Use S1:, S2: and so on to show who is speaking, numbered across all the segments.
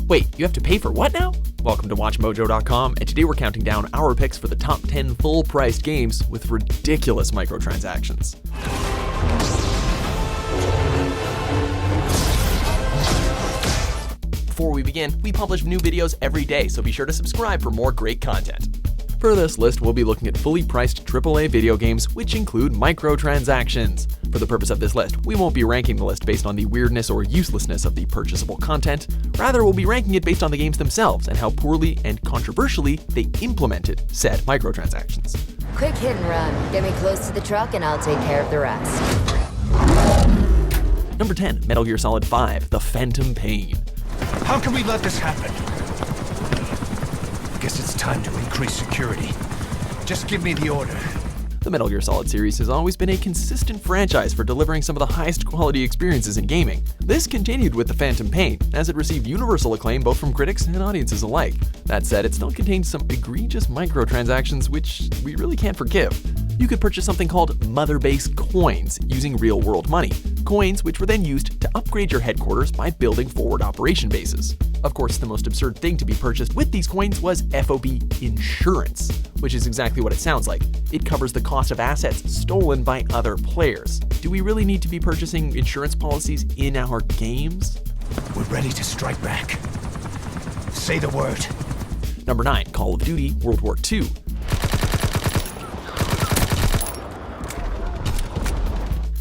S1: Wait, you have to pay for what now? Welcome to WatchMojo.com, and today we're counting down our picks for the top 10 full-priced games with ridiculous microtransactions. Before we begin, we publish new videos every day, so be sure to subscribe for more great content. For this list, we'll be looking at fully priced AAA video games, which include microtransactions. For the purpose of this list, we won't be ranking the list based on the weirdness or uselessness of the purchasable content. Rather, we'll be ranking it based on the games themselves and how poorly and controversially they implemented said microtransactions.
S2: Quick hit and run. Get me close to the truck and I'll take care of the rest.
S1: Number 10, Metal Gear Solid 5, The Phantom Pain.
S3: How can we let this happen? Guess it's time to increase security. Just give me the order.
S1: The Metal Gear Solid series has always been a consistent franchise for delivering some of the highest quality experiences in gaming. This continued with The Phantom Pain, as it received universal acclaim both from critics and audiences alike. That said, it still contained some egregious microtransactions which we really can't forgive. You could purchase something called Mother Base coins using real-world money. Coins which were then used to upgrade your headquarters by building forward operation bases. Of course, the most absurd thing to be purchased with these coins was FOB insurance, which is exactly what it sounds like. It covers the cost of assets stolen by other players. Do we really need to be purchasing insurance policies in our games?
S3: We're ready to strike back. Say the word.
S1: Number 9, Call of Duty World War II.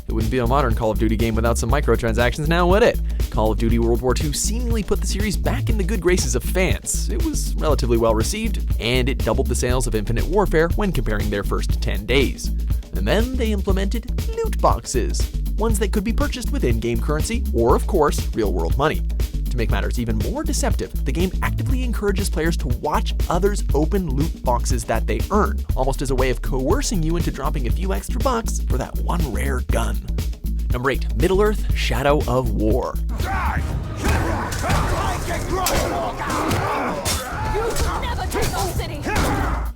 S1: It wouldn't be a modern Call of Duty game without some microtransactions now, would it? Call of Duty World War II seemingly put the series back in the good graces of fans. It was relatively well received, and it doubled the sales of Infinite Warfare when comparing their first 10 days. And then they implemented loot boxes, ones that could be purchased with in-game currency or, of course, real-world money. To make matters even more deceptive, the game actively encourages players to watch others open loot boxes that they earn, almost as a way of coercing you into dropping a few extra bucks for that one rare gun. Number 8, Middle-earth Shadow of War.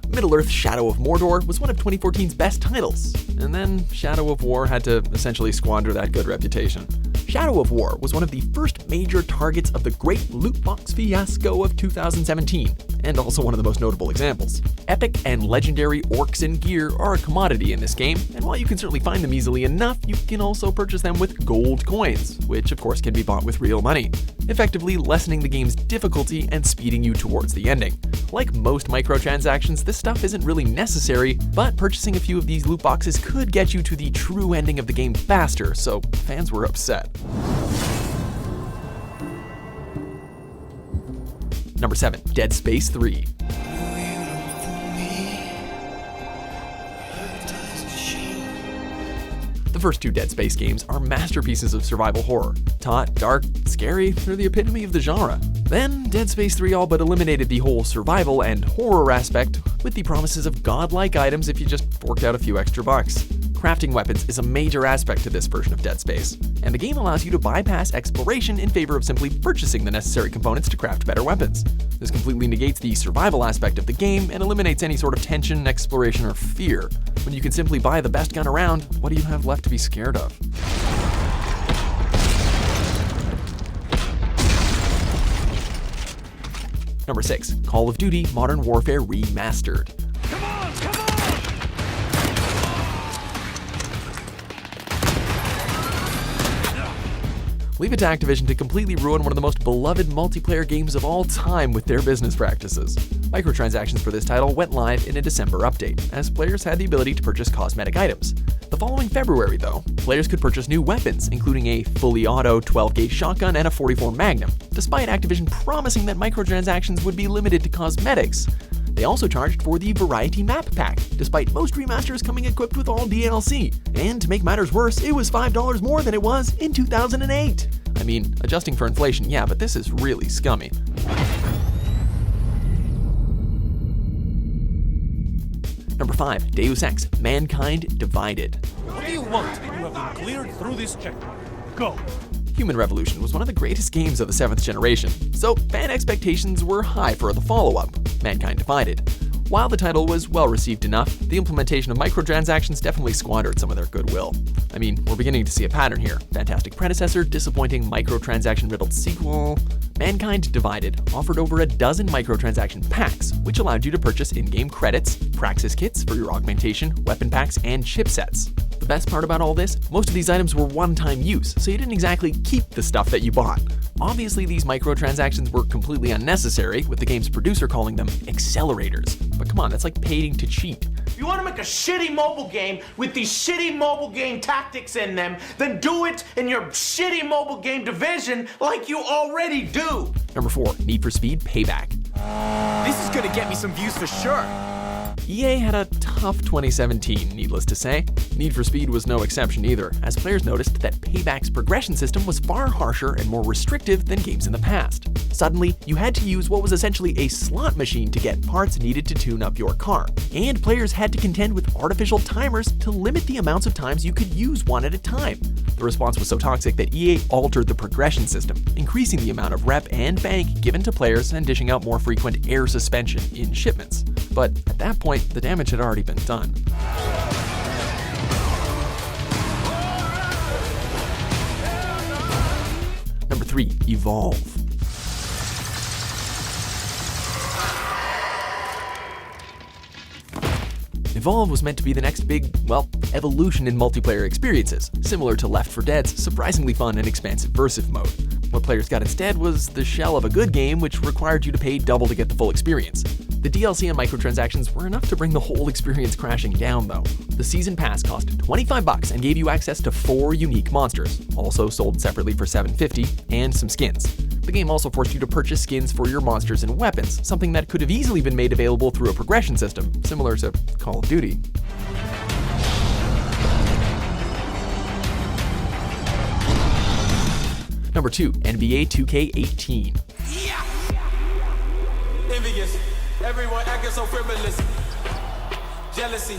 S1: Middle-earth Shadow of Mordor was one of 2014's best titles, and then Shadow of War had to essentially squander that good reputation. Shadow of War was one of the first major targets of the great loot box fiasco of 2017, and also one of the most notable examples. Epic and legendary orcs and gear are a commodity in this game, and while you can certainly find them easily enough, you can also purchase them with gold coins, which of course can be bought with real money, effectively lessening the game's difficulty and speeding you towards the ending. Like most microtransactions, this stuff isn't really necessary, but purchasing a few of these loot boxes could get you to the true ending of the game faster, so fans were upset. Number 7, Dead Space 3. The first two Dead Space games are masterpieces of survival horror. Taut, dark, scary, they're the epitome of the genre. Then, Dead Space 3 all but eliminated the whole survival and horror aspect with the promises of godlike items if you just forked out a few extra bucks. Crafting weapons is a major aspect to this version of Dead Space, and the game allows you to bypass exploration in favor of simply purchasing the necessary components to craft better weapons. This completely negates the survival aspect of the game and eliminates any sort of tension, exploration, or fear. When you can simply buy the best gun around, what do you have left to be scared of? Number 6, Call of Duty Modern Warfare Remastered. Leave it to Activision to completely ruin one of the most beloved multiplayer games of all time with their business practices. Microtransactions for this title went live in a December update, as players had the ability to purchase cosmetic items. The following February, though, players could purchase new weapons, including a fully auto 12-gauge shotgun and a 44 Magnum, despite Activision promising that microtransactions would be limited to cosmetics. They also charged for the Variety Map Pack, despite most remasters coming equipped with all DLC. And to make matters worse, it was $5 more than it was in 2008. I mean, adjusting for inflation, yeah, but this is really scummy. Number 5, Deus Ex: Mankind Divided.
S4: What do you want? You have been cleared through this checkpoint. Go.
S1: Human Revolution was one of the greatest games of the 7th generation, so fan expectations were high for the follow-up, Mankind Divided. While the title was well received enough, the implementation of microtransactions definitely squandered some of their goodwill. I mean, we're beginning to see a pattern here. Fantastic predecessor, disappointing microtransaction-riddled sequel. Mankind Divided offered over a dozen microtransaction packs, which allowed you to purchase in-game credits, praxis kits for your augmentation, weapon packs, and chipsets. The best part about all this, most of these items were one-time use, so you didn't exactly keep the stuff that you bought. Obviously, these microtransactions were completely unnecessary, with the game's producer calling them accelerators. But come on, that's like paying to cheat.
S5: If you want to make a shitty mobile game with these shitty mobile game tactics in them, then do it in your shitty mobile game division like you already do.
S1: Number 4, Need for Speed Payback.
S6: This is gonna get me some views for sure.
S1: EA had a tough 2017, needless to say. Need for Speed was no exception either, as players noticed that Payback's progression system was far harsher and more restrictive than games in the past. Suddenly, you had to use what was essentially a slot machine to get parts needed to tune up your car, and players had to contend with artificial timers to limit the amounts of times you could use one at a time. The response was so toxic that EA altered the progression system, increasing the amount of rep and bank given to players and dishing out more frequent air suspension in shipments. But at that point, the damage had already been done. Number 3, Evolve. Evolve was meant to be the next big, evolution in multiplayer experiences, similar to Left 4 Dead's surprisingly fun and expansive Versive mode. What players got instead was the shell of a good game, which required you to pay double to get the full experience. The DLC and microtransactions were enough to bring the whole experience crashing down, though. The Season Pass cost $25 and gave you access to 4 unique monsters, also sold separately for $7.50, and some skins. The game also forced you to purchase skins for your monsters and weapons, something that could have easily been made available through a progression system, similar to Call of Duty. Number 2, NBA 2K18.
S7: Yeah! Envious. Everyone acting so frivolous. Jealousy.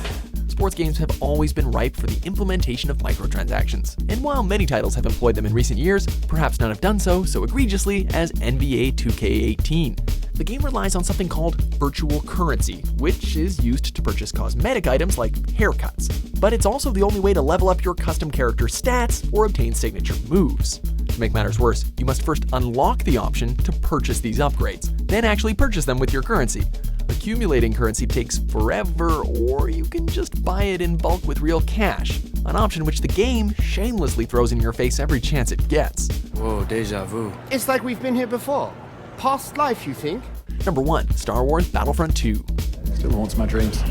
S1: Sports games have always been ripe for the implementation of microtransactions, and while many titles have employed them in recent years, perhaps none have done so egregiously as NBA 2K18. The game relies on something called virtual currency, which is used to purchase cosmetic items like haircuts. But it's also the only way to level up your custom character stats or obtain signature moves. To make matters worse, you must first unlock the option to purchase these upgrades, then actually purchase them with your currency. Accumulating currency takes forever, or you can just buy it in bulk with real cash, an option which the game shamelessly throws in your face every chance it gets.
S6: Whoa, deja vu.
S8: It's like we've been here before. Past life, you think?
S1: Number 1, Star Wars Battlefront 2.
S9: Still haunts my dreams.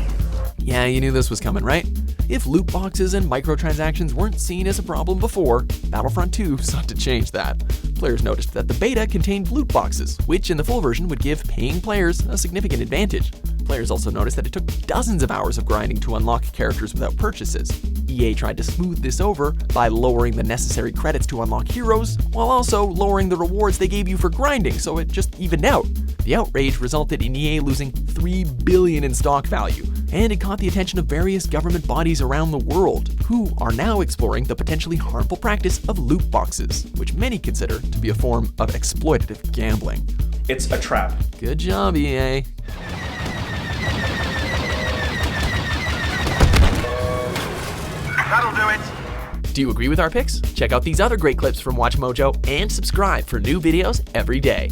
S1: Yeah, you knew this was coming, right? If loot boxes and microtransactions weren't seen as a problem before, Battlefront 2 sought to change that. Players noticed that the beta contained loot boxes, which in the full version would give paying players a significant advantage. Players also noticed that it took dozens of hours of grinding to unlock characters without purchases. EA tried to smooth this over by lowering the necessary credits to unlock heroes, while also lowering the rewards they gave you for grinding, so it just evened out. The outrage resulted in EA losing $3 billion in stock value, and it caught the attention of various government bodies around the world, who are now exploring the potentially harmful practice of loot boxes, which many consider to be a form of exploitative gambling.
S10: It's a trap.
S1: Good job, EA.
S5: That'll do it.
S1: Do you agree with our picks? Check out these other great clips from WatchMojo and subscribe for new videos every day.